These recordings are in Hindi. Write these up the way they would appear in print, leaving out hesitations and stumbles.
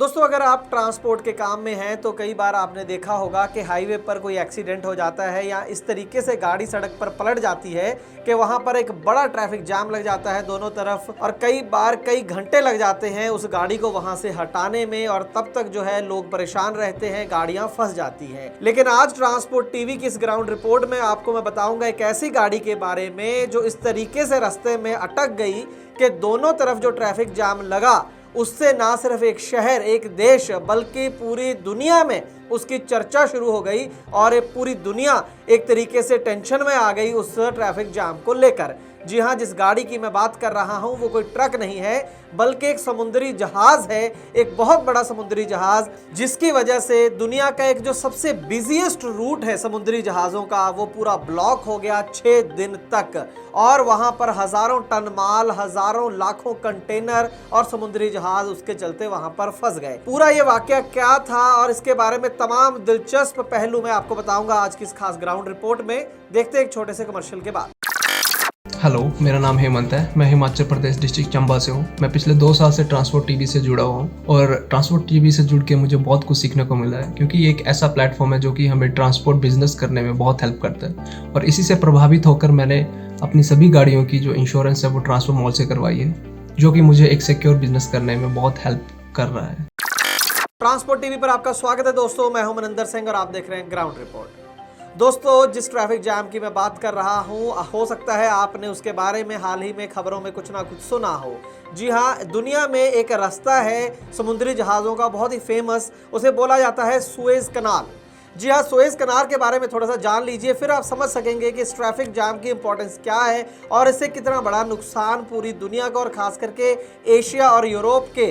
दोस्तों, अगर आप ट्रांसपोर्ट के काम में हैं तो कई बार आपने देखा होगा कि हाईवे पर कोई एक्सीडेंट हो जाता है या इस तरीके से गाड़ी सड़क पर पलट जाती है कि वहां पर एक बड़ा ट्रैफिक जाम लग जाता है दोनों तरफ, और कई बार कई घंटे लग जाते हैं उस गाड़ी को वहां से हटाने में, और तब तक जो है लोग परेशान रहते हैं, गाड़ियां फंस जाती हैं। लेकिन आज ट्रांसपोर्ट टीवी की इस ग्राउंड रिपोर्ट में आपको मैं बताऊंगा एक ऐसी गाड़ी के बारे में जो इस तरीके से रास्ते में अटक गई कि दोनों तरफ जो ट्रैफिक जाम लगा उससे ना सिर्फ एक शहर, एक देश, बल्कि पूरी दुनिया में उसकी चर्चा शुरू हो गई और पूरी दुनिया एक तरीके से टेंशन में आ गई उस ट्रैफिक जाम को लेकर। जी हाँ, जिस गाड़ी की मैं बात कर रहा हूँ वो कोई ट्रक नहीं है बल्कि एक समुद्री जहाज है, एक बहुत बड़ा समुद्री जहाज, जिसकी वजह से दुनिया का एक जो सबसे बिजीएस्ट रूट है समुद्री जहाज़ों का वो पूरा ब्लॉक हो गया 6 दिन तक, और वहां पर हजारों टन माल, हजारों लाखों कंटेनर और समुद्री जहाज उसके चलते वहां पर फंस गए। पूरा ये वाकया क्या था और इसके बारे में तमाम दिलचस्प पहलू मैं आपको बताऊंगा आज की इस खास ग्राउंड रिपोर्ट में। देखते हैं एक छोटे से कमर्शियल के बाद। हेलो, मेरा नाम हेमंत है। मैं हिमाचल प्रदेश डिस्ट्रिक्ट चंबा से हूँ। मैं पिछले 2 साल से ट्रांसपोर्ट टीवी से जुड़ा हुआ हूँ और ट्रांसपोर्ट टीवी से जुड़ के मुझे बहुत कुछ सीखने को मिला है, क्योंकि ये एक ऐसा प्लेटफॉर्म है जो कि हमें ट्रांसपोर्ट बिजनेस करने में बहुत हेल्प करता है। और इसी से प्रभावित होकर मैंने अपनी सभी गाड़ियों की जो इंश्योरेंस है वो ट्रांसपोर्ट मॉल से करवाई है, जो कि मुझे एक सिक्योर बिजनेस करने में बहुत हेल्प कर रहा है। ट्रांसपोर्ट टीवी पर आपका स्वागत है दोस्तों, मैं हूं मनिंदर सिंह और आप देख रहे हैं ग्राउंड रिपोर्ट। दोस्तों, जिस ट्रैफिक जाम की मैं बात कर रहा हूं, हो सकता है आपने उसके बारे में हाल ही में खबरों में कुछ ना कुछ सुना हो। जी हाँ, दुनिया में एक रास्ता है समुद्री जहाज़ों का बहुत ही फेमस, उसे बोला जाता है सुएज कनाल। जी हाँ, सुएज कनाल के बारे में थोड़ा सा जान लीजिए, फिर आप समझ सकेंगे कि इस ट्रैफिक जाम की इंपॉर्टेंस क्या है और इससे कितना बड़ा नुकसान पूरी दुनिया को और खास करके एशिया और यूरोप के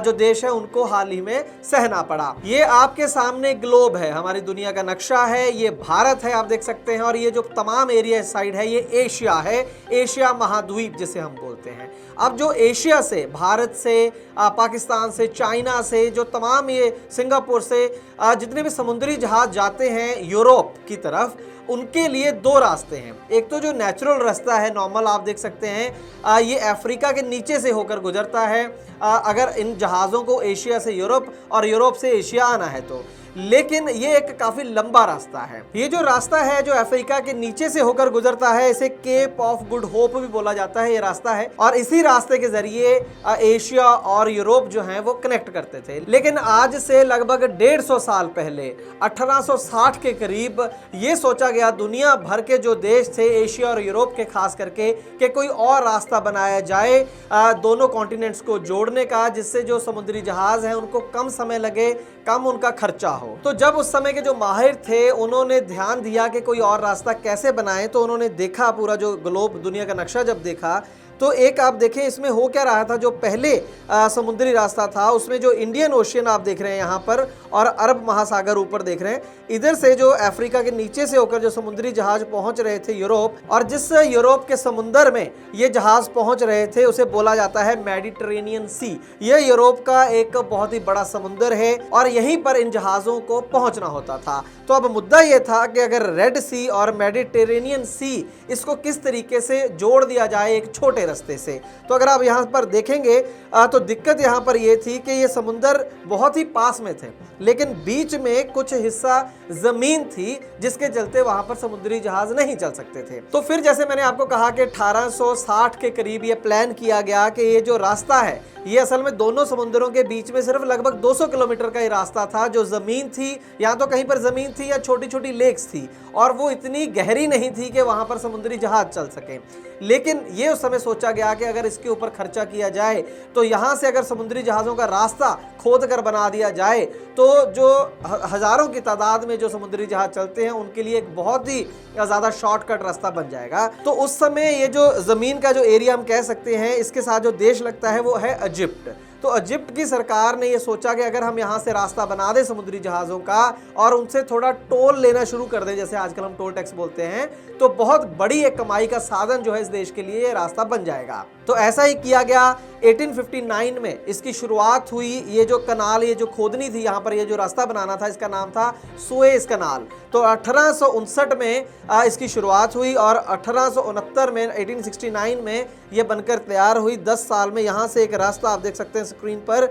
जो देश है उनको हाल ही में सहना पड़ा। ये आपके सामने ग्लोब है, हमारी दुनिया का नक्शा है, ये भारत है, आप देख सकते हैं, और ये जो तमाम एरिया साइड है ये एशिया है, एशिया महाद्वीप जिसे हम बोलते हैं। अब जो एशिया से, भारत से, पाकिस्तान से, चाइना से, जो तमाम ये सिंगापुर से जितने भी समुद्री जहाज जाते हैं यूरोप की तरफ, उनके लिए 2 रास्ते हैं। एक तो जो नेचुरल रास्ता है, नॉर्मल, आप देख सकते हैं, ये अफ्रीका के नीचे से होकर गुजरता है अगर इन जहाज़ों को एशिया से यूरोप और यूरोप से एशिया आना है तो। लेकिन ये एक काफी लंबा रास्ता है। ये जो रास्ता है जो अफ्रीका के नीचे से होकर गुजरता है, इसे केप ऑफ गुड होप भी बोला जाता है, ये रास्ता है, और इसी रास्ते के जरिए एशिया और यूरोप जो है वो कनेक्ट करते थे। लेकिन आज से लगभग 150 साल पहले 1860 के करीब ये सोचा गया दुनिया भर के जो देश थे एशिया और यूरोप के खास करके, कि कोई और रास्ता बनाया जाए दोनों कॉन्टिनेंट्स को जोड़ने का, जिससे जो समुद्री जहाज है उनको कम समय लगे, कम उनका खर्चा हो। तो जब उस समय के जो माहिर थे उन्होंने ध्यान दिया कि कोई और रास्ता कैसे बनाएं, तो उन्होंने देखा पूरा जो ग्लोब, दुनिया का नक्शा जब देखा, तो एक आप देखें इसमें हो क्या रहा था। जो पहले समुद्री रास्ता था उसमें जो इंडियन ओशियन आप देख रहे हैं यहाँ पर, और अरब महासागर ऊपर देख रहे हैं, इधर से जो अफ्रीका के नीचे से होकर जो समुद्री जहाज पहुंच रहे थे यूरोप, और जिस यूरोप के समुंदर में ये जहाज पहुंच रहे थे उसे बोला जाता है मेडिटेरेनियन सी। ये यूरोप का एक बहुत ही बड़ा समुंदर है और यहीं पर इन जहाज़ों को पहुंचना होता था। तो अब मुद्दा ये था कि अगर रेड सी और मेडिटेरेनियन सी, इसको किस तरीके से जोड़ दिया जाए एक छोटे रास्ते से। तो अगर आप यहाँ पर देखेंगे तो दिक्कत यहाँ पर ये थी कि ये समुंदर बहुत ही पास में थे, लेकिन बीच में कुछ हिस्सा जमीन थी जिसके चलते वहां पर समुद्री जहाज नहीं चल सकते थे। तो फिर जैसे मैंने आपको कहा कि 1860 के करीब ये प्लान किया गया कि ये जो रास्ता है ये असल में दोनों समुद्रों के बीच में सिर्फ लगभग 200 किलोमीटर का ही रास्ता था। जो जमीन थी, या तो कहीं पर जमीन थी या छोटी छोटी लेक्स थी, और वो इतनी गहरी नहीं थी कि वहां पर समुद्री जहाज चल सके। लेकिन ये उस समय सोचा गया कि अगर इसके ऊपर खर्चा किया जाए तो यहाँ से अगर समुद्री जहाज़ों का रास्ता खोद कर बना दिया जाए तो जो हज़ारों की तादाद में जो समुद्री जहाज चलते हैं उनके लिए एक बहुत ही ज़्यादा शॉर्टकट रास्ता बन जाएगा। तो उस समय ये जो ज़मीन का जो एरिया हम कह सकते हैं, इसके साथ जो देश लगता है वो है इजिप्ट। तो इजिप्ट की सरकार ने ये सोचा कि अगर हम यहाँ से रास्ता बना दें समुद्री जहाज़ों का और उनसे थोड़ा टोल लेना शुरू कर दें, जैसे आजकल हम टोल टैक्स बोलते हैं, तो बहुत बड़ी एक कमाई का साधन जो है इस देश के लिए ये रास्ता बन जाएगा। तो ऐसा ही किया गया। 1859 में इसकी शुरुआत हुई। ये जो कनाल, ये जो खोदनी थी यहाँ पर, ये जो रास्ता बनाना था, इसका नाम था सुएज कनाल। तो 1859 में इसकी शुरुआत हुई और 1869 में 1869 में ये बनकर तैयार हुई। 10 साल में यहाँ से एक रास्ता आप देख सकते हैं स्क्रीन पर,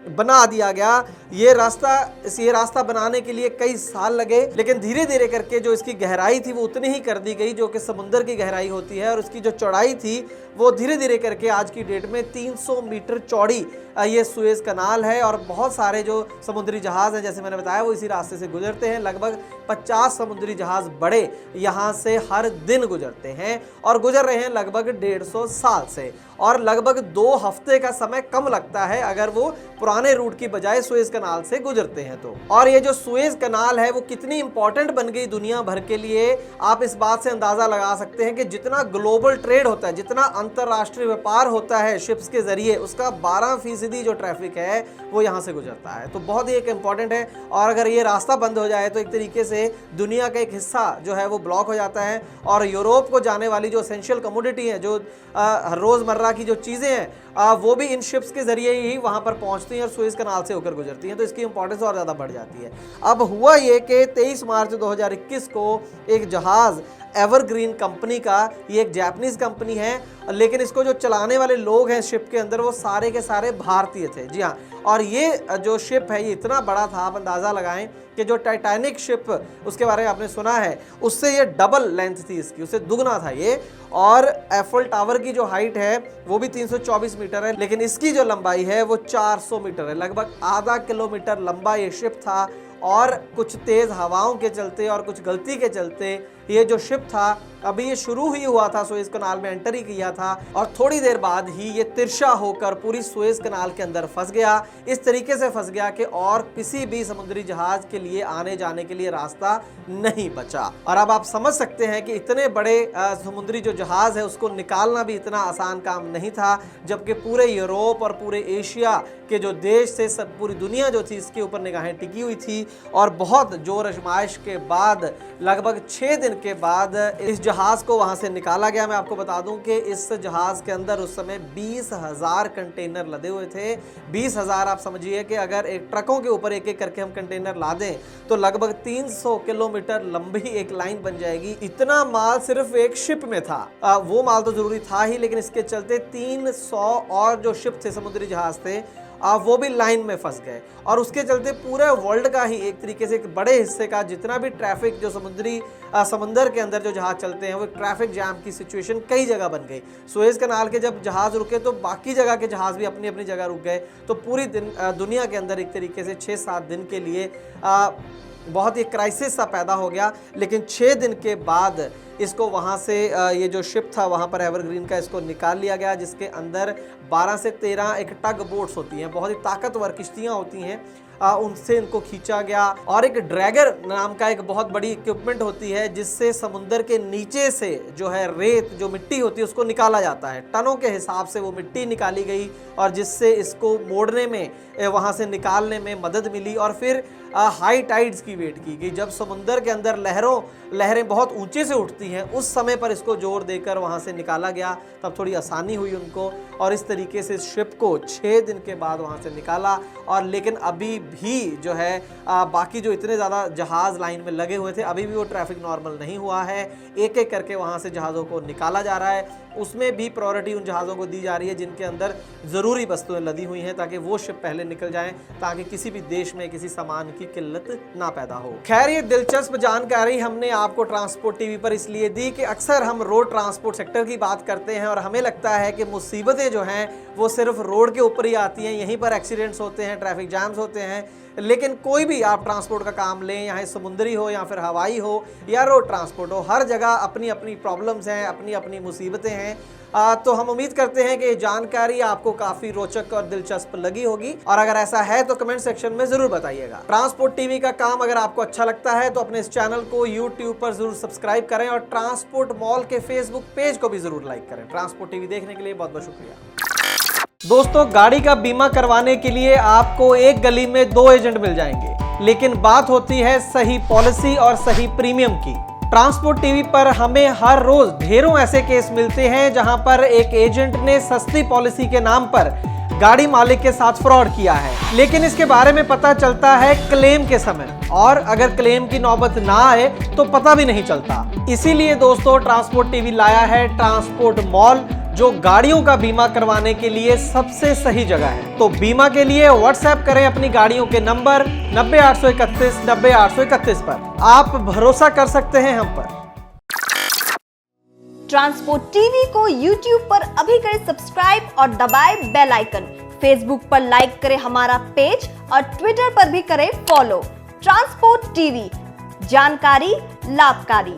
बना दिया गया। ये रास्ता बनाने के लिए कई साल लगे, लेकिन धीरे धीरे करके जो इसकी गहराई थी वो उतनी ही कर दी गई जो कि समुद्र की गहराई होती है, और उसकी जो चौड़ाई थी वो धीरे धीरे करके आज की डेट में 300 मीटर चौड़ी ये सुएज कनाल है। और बहुत सारे जो समुद्री जहाज हैं, जैसे मैंने बताया, वो इसी रास्ते से गुजरते हैं। लगभग 50 समुद्री जहाज बड़े यहाँ से हर दिन गुजरते हैं और गुजर रहे हैं लगभग 150 साल से, और लगभग 2 हफ्ते का समय कम लगता है अगर वो पुराने रूट की बजाय सुएज कनाल से गुजरते हैं तो। और ये जो सुएज कनाल है वो कितनी इंपॉर्टेंट बन गई दुनिया भर के लिए, आप इस बात से अंदाजा लगा सकते हैं कि जितना ग्लोबल ट्रेड होता है, जितना अंतरराष्ट्रीय व्यापार होता है शिप्स के जरिए, उसका 12% जो ट्रैफिक है वो यहाँ से गुजरता है। तो बहुत ही एक इंपॉर्टेंट है, और अगर ये रास्ता बंद हो जाए तो एक तरीके से दुनिया का एक हिस्सा जो है वो ब्लॉक हो जाता है, और यूरोप को जाने वाली जो एसेंशियल कमोडिटी है, जो रोजमर्रा की जो चीजें हैं, वो भी इन शिप्स के जरिए ही वहां पर पहुंचती हैं और सुएज कनाल से होकर गुजरती हैं। तो इसकी इंपॉर्टेंस और ज्यादा बढ़ जाती है। अब हुआ ये कि 23 मार्च 2021 को एक जहाज एवरग्रीन कंपनी का, ये एक जापानीज कंपनी है, लेकिन इसको जो चलाने वाले लोग हैं शिप के अंदर वो सारे के सारे भारतीय थे। जी हाँ, और ये जो शिप है ये इतना बड़ा था, आप अंदाज़ा लगाएं कि जो टाइटैनिक शिप, उसके बारे में आपने सुना है, उससे ये डबल लेंथ थी इसकी, उससे दुगना था ये। और एफल टावर की जो हाइट है वो भी 324 मीटर है, लेकिन इसकी जो लंबाई है वो 400 मीटर है। लगभग आधा किलोमीटर लंबा ये शिप था, और कुछ तेज हवाओं के चलते और कुछ गलती के चलते ये जो शिप था, अभी ये शुरू ही हुआ था, सुएज कनाल में एंटर ही किया था, और थोड़ी देर बाद ही ये तिरछा होकर पूरी सुएज कनाल के अंदर फंस गया। इस तरीके से फंस गया कि और किसी भी समुद्री जहाज के लिए आने जाने के लिए रास्ता नहीं बचा। और अब आप समझ सकते हैं कि इतने बड़े समुद्री जो जहाज है उसको निकालना भी इतना आसान काम नहीं था, जबकि पूरे यूरोप और पूरे एशिया के जो देश थे, सब पूरी दुनिया जो थी इसके ऊपर निगाहें टिकी हुई थी। और बहुत जोर आजमाइश के बाद लगभग 6 दिन के बाद इस जहाज को वहां से निकाला गया। मैं आपको बता दूं कि इस जहाज के अंदर उस समय 20,000 कंटेनर लदे हुए थे। 20,000, आप समझिए कि अगर एक ट्रकों के ऊपर एक एक करके हम कंटेनर ला दें तो लगभग 300 किलोमीटर लंबी एक लाइन बन जाएगी। इतना माल सिर्फ एक शिप में था। वो माल तो जरूरी था ही, लेकिन इसके चलते 300 और जो शिप थे, समुद्री जहाज थे, वो भी लाइन में फंस गए। और उसके चलते पूरे वर्ल्ड का ही एक तरीके से एक बड़े हिस्से का जितना भी ट्रैफिक जो समंदर के अंदर जो जहाज चलते हैं, वो ट्रैफिक जैम की सिचुएशन कई जगह बन गई। सुएज कनाल के जब जहाज रुके तो बाकी जगह के जहाज भी अपनी अपनी जगह रुक गए। तो पूरी दुनिया के अंदर एक तरीके से 6-7 दिन के लिए बहुत ही क्राइसिस सा पैदा हो गया। लेकिन 6 दिन के बाद इसको वहाँ से ये जो शिप था वहाँ पर एवरग्रीन का, इसको निकाल लिया गया, जिसके अंदर 12 से 13 एक टग बोट्स होती हैं, बहुत ही ताकतवर किश्तियाँ होती हैं, उनसे इनको खींचा गया। और एक ड्रैगर नाम का एक बहुत बड़ी इक्विपमेंट होती है जिससे समुद्र के नीचे से जो है रेत, जो मिट्टी होती है, उसको निकाला जाता है। टनों के हिसाब से वो मिट्टी निकाली गई, और जिससे इसको मोड़ने में, वहाँ से निकालने में मदद मिली। और फिर हाई टाइड्स की वेट की गई, जब समुद्र के अंदर लहरें बहुत ऊंचे से उठती हैं, उस समय पर इसको जोर देकर वहाँ से निकाला गया, तब थोड़ी आसानी हुई उनको। और इस तरीके से शिप को 6 दिन के बाद वहाँ से निकाला। और लेकिन अभी भी जो है बाकी जो इतने ज़्यादा जहाज़ लाइन में लगे हुए थे, अभी भी वो ट्रैफिक नॉर्मल नहीं हुआ है। एक एक करके वहाँ से जहाज़ों को निकाला जा रहा है। उसमें भी प्रायोरिटी उन जहाज़ों को दी जा रही है जिनके अंदर ज़रूरी वस्तुएं लदी हुई हैं, ताकि वो शिप पहले निकल जाएं, ताकि किसी भी देश में किसी सामान की किल्लत ना पैदा हो। खैर, ये दिलचस्प जानकारी हमने आपको ट्रांसपोर्ट टीवी पर इसलिए दी कि अक्सर हम रोड ट्रांसपोर्ट सेक्टर की बात करते हैं और हमें लगता है कि मुसीबतें जो हैं वो सिर्फ रोड के ऊपर ही आती हैं, यहीं पर एक्सीडेंट्स होते हैं, ट्रैफिक जैम्स होते हैं। लेकिन कोई भी आप ट्रांसपोर्ट का काम लें, चाहे समुद्री हो या फिर हवाई हो या रोड ट्रांसपोर्ट हो, हर जगह अपनी अपनी प्रॉब्लम्स हैं, अपनी अपनी मुसीबतें हैं। तो हम उम्मीद करते हैं कि ये जानकारी आपको काफ़ी रोचक और दिलचस्प लगी होगी, और अगर ऐसा है तो कमेंट सेक्शन में ज़रूर बताइएगा। ट्रांसपोर्ट टीवी का काम अगर आपको अच्छा लगता है तो अपने इस चैनल को यूट्यूब पर ज़रूर सब्सक्राइब करें, और ट्रांसपोर्ट मॉल के फेसबुक पेज को भी ज़रूर लाइक करें। ट्रांसपोर्ट टीवी देखने के लिए बहुत बहुत शुक्रिया। दोस्तों, गाड़ी का बीमा करवाने के लिए आपको एक गली में 2 एजेंट मिल जाएंगे, लेकिन बात होती है सही पॉलिसी और सही प्रीमियम की। ट्रांसपोर्ट टीवी पर हमें हर रोज ढेरों ऐसे केस मिलते हैं जहां पर एक एजेंट ने सस्ती पॉलिसी के नाम पर गाड़ी मालिक के साथ फ्रॉड किया है, लेकिन इसके बारे में पता चलता है क्लेम के समय, और अगर क्लेम की नौबत ना आए तो पता भी नहीं चलता। इसीलिए दोस्तों, ट्रांसपोर्ट टीवी लाया है ट्रांसपोर्ट मॉल, जो गाड़ियों का बीमा करवाने के लिए सबसे सही जगह है। तो बीमा के लिए व्हाट्सएप करें अपनी गाड़ियों के नंबर 90 831 90 831 पर। आप भरोसा कर सकते हैं हम पर। ट्रांसपोर्ट टीवी को YouTube पर अभी करें सब्सक्राइब और दबाएं बेल आइकन। फेसबुक पर लाइक करें हमारा पेज और ट्विटर पर भी करें फॉलो। ट्रांसपोर्ट टीवी, जानकारी लाभकारी।